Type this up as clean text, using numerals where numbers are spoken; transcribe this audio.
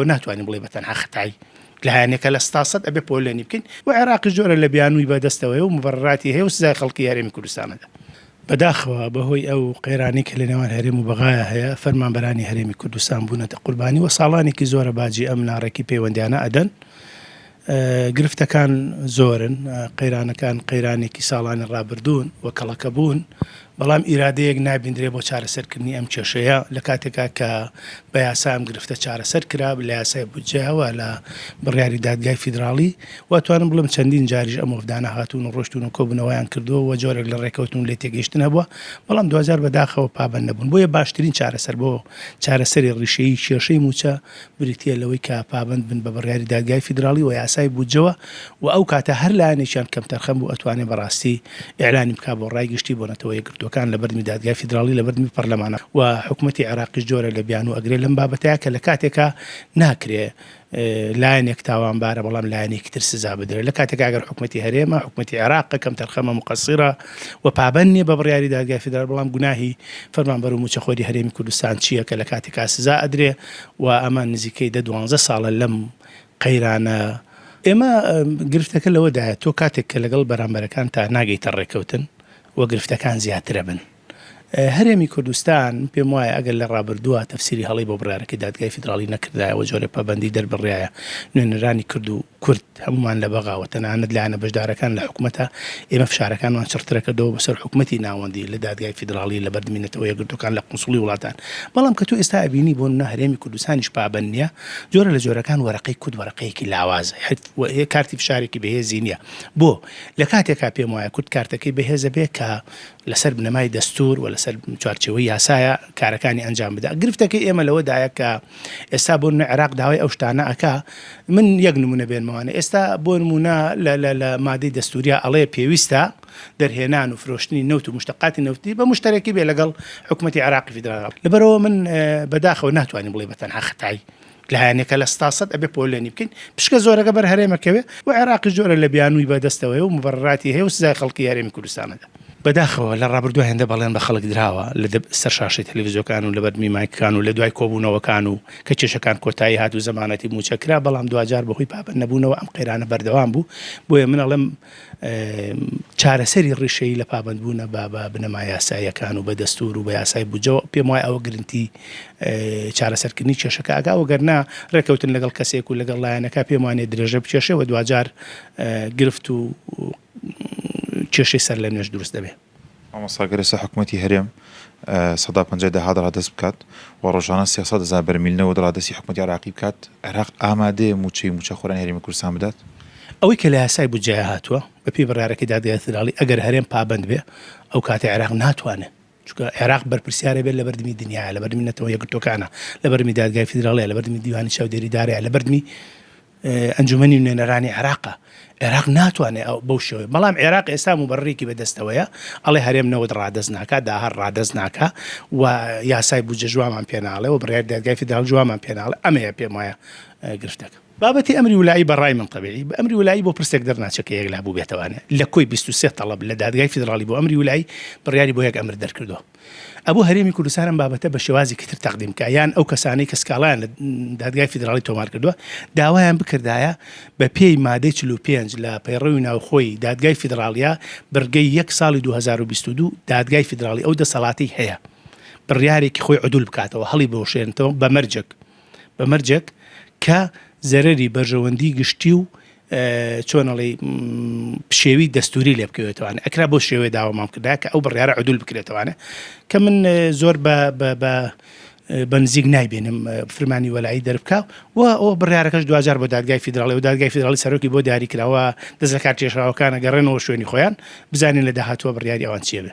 وناتوانین بڵێ بەتەنها خەتای لە هەیانێکە لە 100 ئەبێ پۆلێنی بکەین و عێراقی جۆرە لە بیانووی بەدەستەوەی و مبەرراتی هەیە و سزای خەڵکی هەرێمی کوردستانەدا. بەداخەوە بەهۆی ئەو قەیرانی کە لە نێوان هەرێم و بەغایە هەیە فەرمانبەرانی هەرێمی کوردستان بوونەتە قوربانی و ساڵانێکی زۆرە باجی ئەم ناڕێکی پەیوەندیانە ئەدەن. گرفتەکان زۆرن، قەیرانەکان قەیرانێکی ساڵانی ڕابردوون و کەڵەکە بوون، بەڵام ئیرادەیەک نابیندرێ بۆ چارەسەرکردنی ئەم کێشەیە لە کاتێکا کە بە یاسا ئەم گرفتە چارەسەر کرا لە یاسای بودجەوە لە بڕیاری دادگای فیدراڵی واتوانم بڵم چەندین جاریش ئەم وفدانە هاتوون و ڕۆشتون و کۆبوونەوەیان کردووە و جۆرێک لە ڕێکەوتون لێ تێگەیشتن هەبووە، بەڵام 2000 بەداخەوە پابەند نەبوون. بۆیە باشترین چارەسەر بۆ چارەسەری ڕیشەیی کێشەی موچە بریتیە لەوەی کە پابەند بن بە بڕیاری دادگای فیدراڵی و یاسای بودجەوە و ئەو کاتە هەر لایەنێکیان کەم تەرخەم بوو ئەتوانێت بەڕاستی ئیعلانی بکا بۆ ڕای گشتی بۆ نەتەوە یەکگرتوەکان لە بەردەمی دادگای فیدراڵی لە بەردەمی پەرلەمانە و حکوومەتی عێراقیش جۆرە لە بیان و ئەگرێ لەم بابەتەیە کە لە کاتێکا ناکرێ لایەنێک تاوانبارە بەڵام لایەنێکی تر سزا بدرێت. لە کاتێک ئەگەر حکوومەتی هەرێمە حکوومەتی عێراق کەم تەرخەمە مقەسیرە و پابەند نیە بە بڕیاری دادگای فیدراڵ، بەڵام گوناهی فەرمانبەر و موچەخۆری هەرێمی کوردستان چییە کە لە کاتێکا سزا ئەدرێ و ئەمان نزیکەی 12 ساڵە لەم قەیرانە. ئێمە گرفتەکە لەوەدایە تۆ کاتێک کە لەگەڵ بەرامبەرەکان تا ناگەیتە ڕێکەوتن و گرفتەکان زیاترە بن. هەرێمی کوردستان پێم وایە ئەگەر لە ڕابردووە تەفسیری هەڵی بۆ بڕیارەکەی دادگای فیدراڵی نەکردایەوە جۆرە پابەندی دەربڕایە نوێنەرانی کرد و کورد هەمومان لە بەغاوە تەنانەت لایەنە بەشدارەکان لە حکوومەتە ئێمە فشارەکانمان چڕترەکەدەوە بەسەر حکوومەتی ناوەندی لە دادگای فیدراڵی لە بەردەمینەتەوە یەکگرتوەکان لە قونسوڵی وڵاتان، بەڵام کە تۆ ئێستا ئەبینی بۆ نمونە هەرێمی کوردستانیش پابەند نییە، جۆرە لە جۆرەکان وەرەقەی کورد وەرەقەیەکی لاوازە کارتی فشارێکی بەهێزی نییە. بۆ لە کاتێکا پێم وایە کورد کارتەکەی بەهێزە بێ کە لەسەر بنەمای دەستور و لەسەر چوارچێوەی یاسایە کارەکانی ئەنجام بدە. گرفتەکەی ئێمە لەوەدایە کە ئێستا بۆ نمونە عێراق داوای ئەو شتانە ئەکا، من یەک نمونە بێنمەوانە ئێستا بۆ نمونە لە مادەی دەستوریە ئەڵێ پێویستە دەرهێنان و فرۆشتنی نەوت و مشتەقاتی نەوتی بە مشتەرەکی بێ لەگەڵ حکوومەتی عێراقی فیدراڵ. لەبەرەوە من بەداخەوە ناتوانین بڵێ بەتەنها خەتای لە هەیانێکە لە 100 ئەبێ پۆلێنی بکەین، پشکە زۆرەکە بەر هەرێمەکەوێ و عێراقی جۆرە لە بیانووی بەدەستەوەی و مبەرراتی هەیە و سزای خەڵکی هەرێمی کوردستانەدا. بەداخەوە لە ڕابردووە هێندە بەڵێن بە خەڵک درراوە لە سەر شاشەی تەلەڤیزیۆکان و لە بەردەمی مایکەکان و لە دوای کۆبوونەوەکان و کە کێشەکان کۆتایی هات و زەمانەتی موچەکرا، بەڵام دوجار بەهۆی پابەند نەبوونەوە ئەم قەیرانە بەردەوام بوو. بۆیە من ئەڵێم چارەسەری ڕیشەیی لە پابەند بوونە بە بنەما یاساییەکان و بە دەستور و بە یاسای بودجەوە پێم وایە ئەوە گرنگی چارەسەرکردنی کێشەکە ئەگا وەگەرنا ڕێکەوتن لەگەڵ کەسێک و لەگەڵ لایەنەکە پێم وانێ درێژە بکێشێەوە دوجار گرفت و کێشەی سەر لە نوێژ دروست دەبێت. ئەمەساگەرێسە حکوومەتی هەرێم 150 داهات ڕادەست بکات و ڕۆژانە 300,000 بەرمیلنەوە ڕادەستی حکوومەتی عێراقی بکات، عێراق ئامادەیە موچەخۆرانی هەرێمی کوردستان بدات؟ ئەوەی کە لە یاسای بودجە هاتووە بەپێی بڕیارەکەی دادگای فیدراڵی ئەگەر هەرێم پابەند بێ ئەو کاتێ عێراق ناتوانێت، چونکە عێراق بەرپرسیارە بێت لە بەردەمی دنیاە، لە بەردەمی نەتەوە یەکگرتوەکانە، لە بەردەمی دادگای فیدراڵیە، لە بەردەمی دیوانی چاودێریدارەیە، لە بەردەمی ئەنجومەنی نوێنەرانی عێراقە. عێراق ناتوانێت بەو شێوەیە، بەڵام عێراق ئێستا مبەرڕێکی بەدەستەوەیە ئەڵێ هەرێم نەوت ڕادەست ناکات، داهەر ڕادەست ناکات و یاسای بودجە جوانمان پێناڵێ و بڕیاری دادگای فیدراڵ جوانمان پێناڵێ. ئەمەیە پێم وایە گرفتەکە. بابەتی ئەمری وولایی بەڕای من طبیعی بە ئەمری وولایی بۆ پرسێک دەرناچەکە یەک لابوو بێتەوانێ لە کۆی 23 تەڵەب لە دادگای فیدراڵی بۆ ئەمری وولایی بڕیاری بۆ یەک ئەمر دەرکردووە. ئەبوو هەرێمی کوردستان ئەم بابەتە بە شێوازێکی تر تەقدیم کە یان ئەو کەسانەی کە سکاڵایان لە دادگای فیدراڵی تۆمار کردووە داوایان بکردایە بە پێی مادەی 45 لە پەیڕەوی ناوخۆی دادگای فیدراڵیە بەرگەی 1 ساڵی 2022 دادگای فیدراڵی ئەو دەسەڵاتی هەیە بڕیارێکی خۆی عدول بکاتەوە، هەڵی بۆشێنێتەوە بە مەرجێک کە زەرەری بەرژەوەندی گشتی و چۆنەڵی پشێوی دەستوری لێ بکەوێتەوانە ئەکرا بۆ شێوەیە داوامام کردای کە ئەو بڕیارە عدول بکرێتەوانە کە من زۆر بە نزیک نایبێنم فرمانی وەلایی دەربکاو و ئەو بڕیارەکەش دوجار بۆ دادگای فیدراڵی و دادگای فیدراڵی سەرۆکی بۆ دیاری کراوە دەست لە کار کێشراوەکانە گەڕێنەوە شوێنی خۆیان بزانین لە داهاتوە بڕیاری ئەوان چیە بێ.